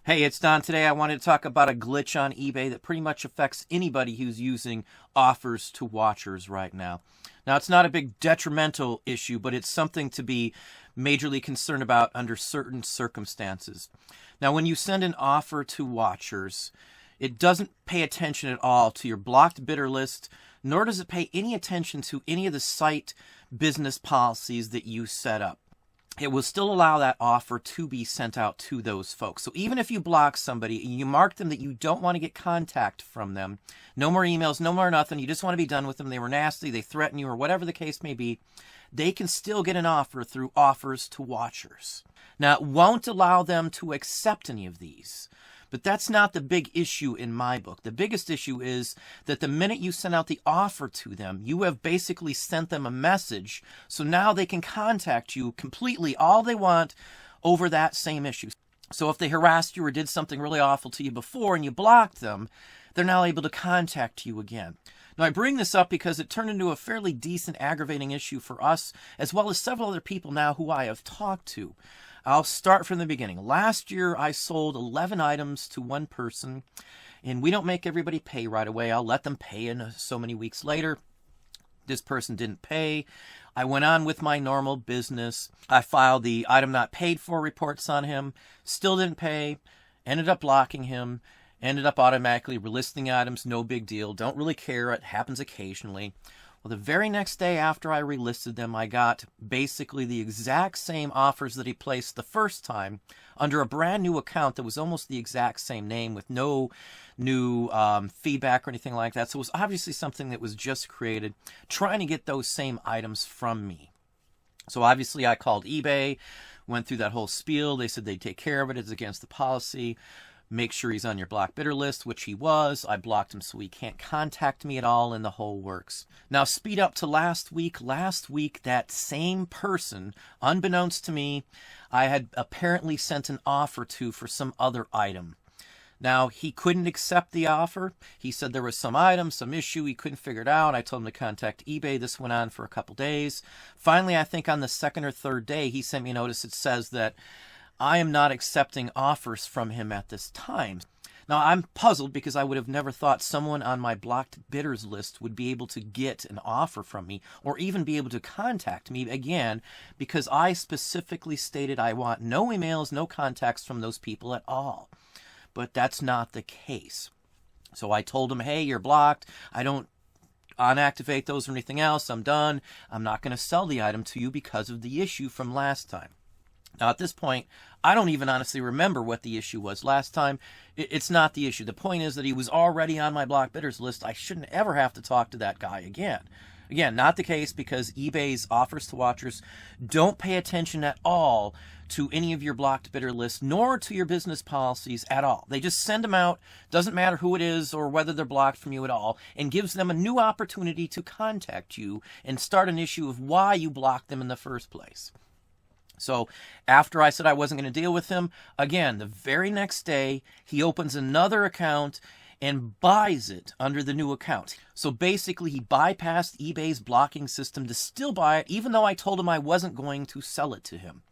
Hey, it's Don. Today I wanted to talk about a glitch on eBay that pretty much affects anybody who's using offers to watchers right now. Now, it's not a big detrimental issue, but it's something to be majorly concerned about under certain circumstances. Now, when you send an offer to watchers, it doesn't pay attention at all to your blocked bidder list, nor does it pay any attention to any of the site business policies that you set up. It will still allow that offer to be sent out to those folks. So even if you block somebody, you mark them that you don't want to get contact from them, no more emails, no more nothing, you just want to be done with them, they were nasty, they threaten you, or whatever the case may be, they can still get an offer through offers to watchers. Now, it won't allow them to accept any of these. But that's not the big issue in my book. The biggest issue is that the minute you send out the offer to them, you have basically sent them a message. So now they can contact you completely all they want over that same issue. So if they harassed you or did something really awful to you before and you blocked them, they're now able to contact you again. Now, I bring this up because it turned into a fairly decent aggravating issue for us, as well as several other people now who I have talked to. I'll start from the beginning. Last year, I sold 11 items to one person, and we don't make everybody pay right away. I'll let them pay in so many weeks later. This person didn't pay. I went on with my normal business. I filed the item not paid for reports on him. Still didn't pay. Ended up blocking him. Ended up automatically relisting items. No big deal. Don't really care. It happens occasionally. Well, the very next day after I relisted them, I got basically the exact same offers that he placed the first time under a brand new account that was almost the exact same name with no new feedback or anything like that. So it was obviously something that was just created trying to get those same items from me. So obviously I called eBay, went through that whole spiel. They said they'd take care of it. It's against the policy. Make sure he's on your block bidder list, which he was. I blocked him so he can't contact me at all, and the whole works. Now, speed up to last week. Last week, that same person, unbeknownst to me, I had apparently sent an offer to for some other item. Now, he couldn't accept the offer. He said there was some item, some issue. He couldn't figure it out. I told him to contact eBay. This went on for a couple days. Finally, I think on the second or third day, he sent me a notice that says that I am not accepting offers from him at this time. Now, I'm puzzled because I would have never thought someone on my blocked bidders list would be able to get an offer from me or even be able to contact me again, because I specifically stated I want no emails, no contacts from those people at all. But that's not the case. So I told him, hey, you're blocked. I don't unactivate those or anything else. I'm done. I'm not going to sell the item to you because of the issue from last time. Now, at this point, I don't even honestly remember what the issue was last time. It's not the issue. The point is that he was already on my block bidders list. I shouldn't ever have to talk to that guy again. Again, not the case, because eBay's offers to watchers don't pay attention at all to any of your blocked bidder list, nor to your business policies at all. They just send them out, doesn't matter who it is or whether they're blocked from you at all, and gives them a new opportunity to contact you and start an issue of why you blocked them in the first place. So after I said I wasn't going to deal with him, again, the very next day, he opens another account and buys it under the new account. So basically, he bypassed eBay's blocking system to still buy it, even though I told him I wasn't going to sell it to him.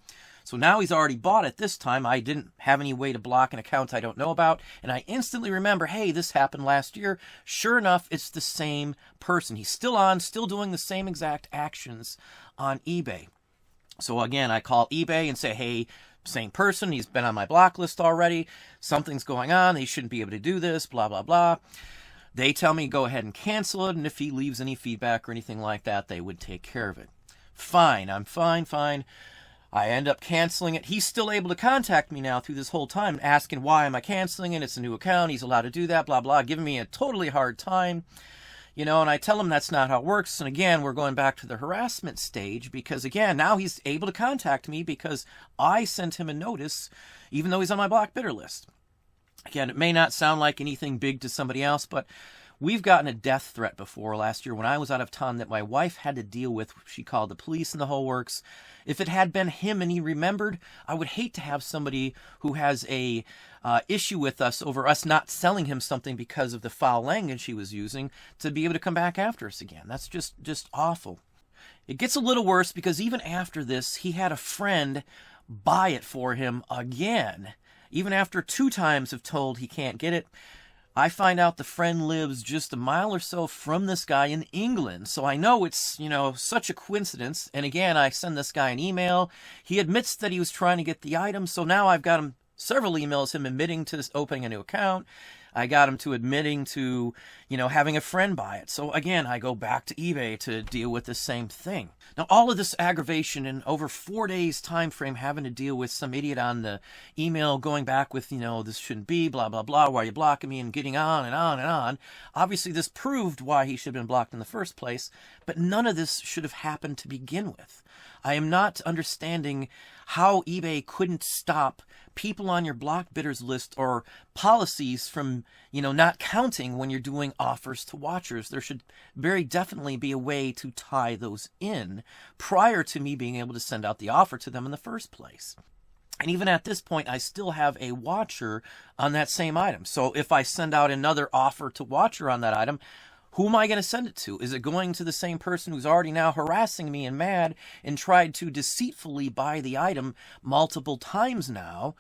So now he's already bought it. This time, I didn't have any way to block an account I don't know about. And I instantly remember, hey, this happened last year. Sure enough, it's the same person. He's still on, still doing the same exact actions on eBay. So again, I call eBay and say, hey, same person, he's been on my block list already. Something's going on. He shouldn't be able to do this, blah, blah, blah. They tell me go ahead and cancel it. And if he leaves any feedback or anything like that, they would take care of it. Fine. I'm fine. I end up canceling it. He's still able to contact me now through this whole time, asking why am I canceling it? It's a new account. He's allowed to do that, blah, blah, giving me a totally hard time. And I tell him that's not how it works. And again, we're going back to the harassment stage because, again, now he's able to contact me because I sent him a notice, even though he's on my block bidder list. Again, it may not sound like anything big to somebody else, but we've gotten a death threat before last year when I was out of town that my wife had to deal with. She called the police and the whole works. If it had been him and he remembered, I would hate to have somebody who has a issue with us over us not selling him something because of the foul language he was using to be able to come back after us again. That's just awful. It gets a little worse because even after this, he had a friend buy it for him again Even after 2 times of told he can't get it, I find out the friend lives just a mile or so from this guy in England. So I know it's, such a coincidence. And again, I send this guy an email. He admits that he was trying to get the item. So now I've got him several emails, him admitting to opening a new account. I got him to admitting to, having a friend buy it. So again, I go back to eBay to deal with the same thing. Now, all of this aggravation in over 4 days time frame, having to deal with some idiot on the email going back with, this shouldn't be, blah, blah, blah, why are you blocking me, and getting on and on and on. Obviously, this proved why he should have been blocked in the first place, but none of this should have happened to begin with. I am not understanding how eBay couldn't stop people on your blocked bidders list or policies from, not counting when you're doing offers to watchers. There should very definitely be a way to tie those in prior to me being able to send out the offer to them in the first place. And even at this point, I still have a watcher on that same item. So if I send out another offer to watcher on that item, who am I going to send it to? Is it going to the same person who's already now harassing me and mad and tried to deceitfully buy the item multiple times now?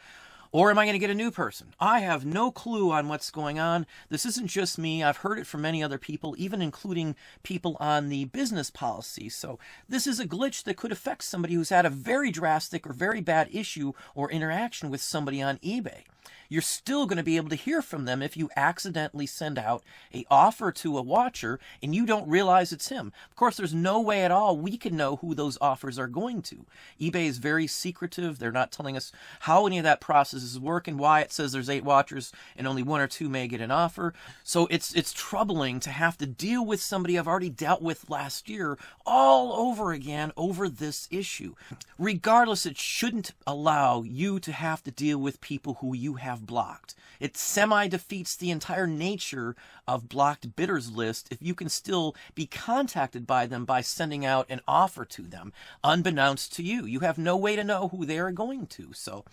Or am I going to get a new person? I have no clue on what's going on. This isn't just me. I've heard it from many other people, even including people on the business policy. So this is a glitch that could affect somebody who's had a very drastic or very bad issue or interaction with somebody on eBay. You're still going to be able to hear from them if you accidentally send out an offer to a watcher and you don't realize it's him. Of course, there's no way at all we can know who those offers are going to. eBay is very secretive. They're not telling us how any of that process is working, why it says there's 8 watchers and only 1 or 2 may get an offer. So it's troubling to have to deal with somebody I've already dealt with last year all over again over this issue. Regardless, it shouldn't allow you to have to deal with people who you have blocked. It semi-defeats the entire nature of blocked bidders list if you can still be contacted by them by sending out an offer to them, unbeknownst to you. You have no way to know who they are going to. So,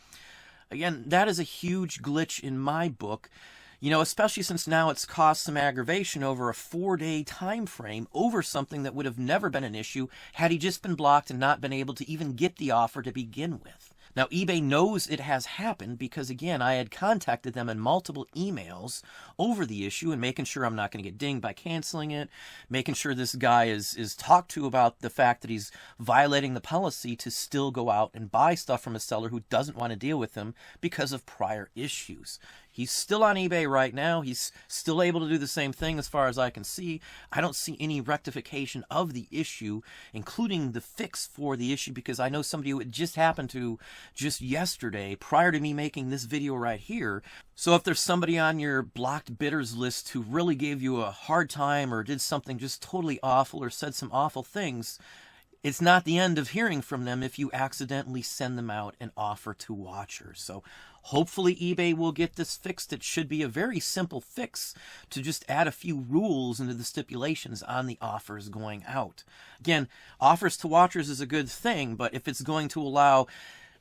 again, that is a huge glitch in my book. Especially since now it's caused some aggravation over a 4-day time frame over something that would have never been an issue had he just been blocked and not been able to even get the offer to begin with. Now, eBay knows it has happened because, again, I had contacted them in multiple emails over the issue and making sure I'm not going to get dinged by canceling it, making sure this guy is talked to about the fact that he's violating the policy to still go out and buy stuff from a seller who doesn't want to deal with him because of prior issues. He's still on eBay right now. He's still able to do the same thing as far as I can see. I don't see any rectification of the issue, including the fix for the issue, because I know somebody who it just happened to just yesterday prior to me making this video right here. So if there's somebody on your blocked bidders list who really gave you a hard time or did something just totally awful or said some awful things, it's not the end of hearing from them if you accidentally send them out an offer to watchers. So hopefully eBay will get this fixed. It should be a very simple fix to just add a few rules into the stipulations on the offers going out. Again, offers to watchers is a good thing, but if it's going to allow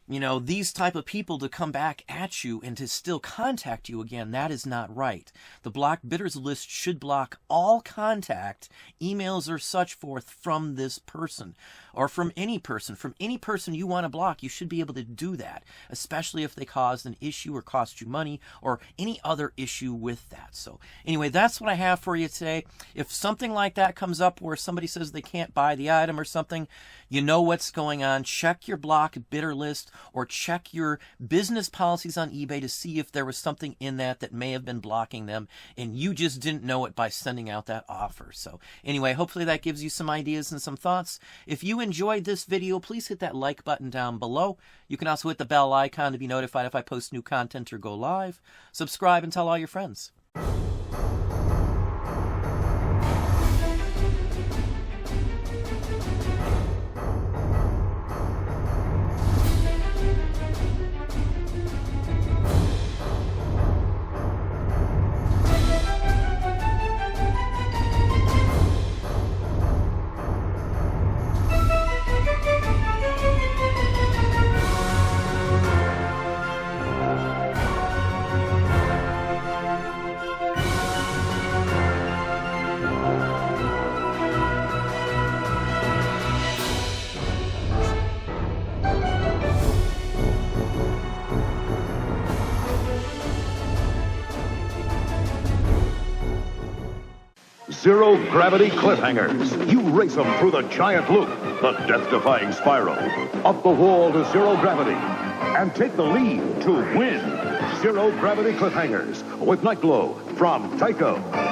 these type of people to come back at you and to still contact you again, that is not right. The blocked bidders list should block all contact, emails or such forth from this person or from any person. From any person you want to block, you should be able to do that, especially if they caused an issue or cost you money or any other issue with that. So anyway, that's what I have for you today. If something like that comes up where somebody says they can't buy the item or something, you know what's going on. Check your blocked bidder list or check your business policies on eBay to see if there was something in that may have been blocking them and you just didn't know it by sending out that offer. So anyway, hopefully that gives you some ideas and some thoughts. If you enjoyed this video, please hit that like button down below. You can also hit the bell icon to be notified if I post new content or go live. Subscribe and tell all your friends. zero-gravity cliffhangers. You race them through the giant loop, the death-defying spiral, up the wall to zero gravity, and take the lead to win. Zero-gravity cliffhangers with Night Glow from Tyco.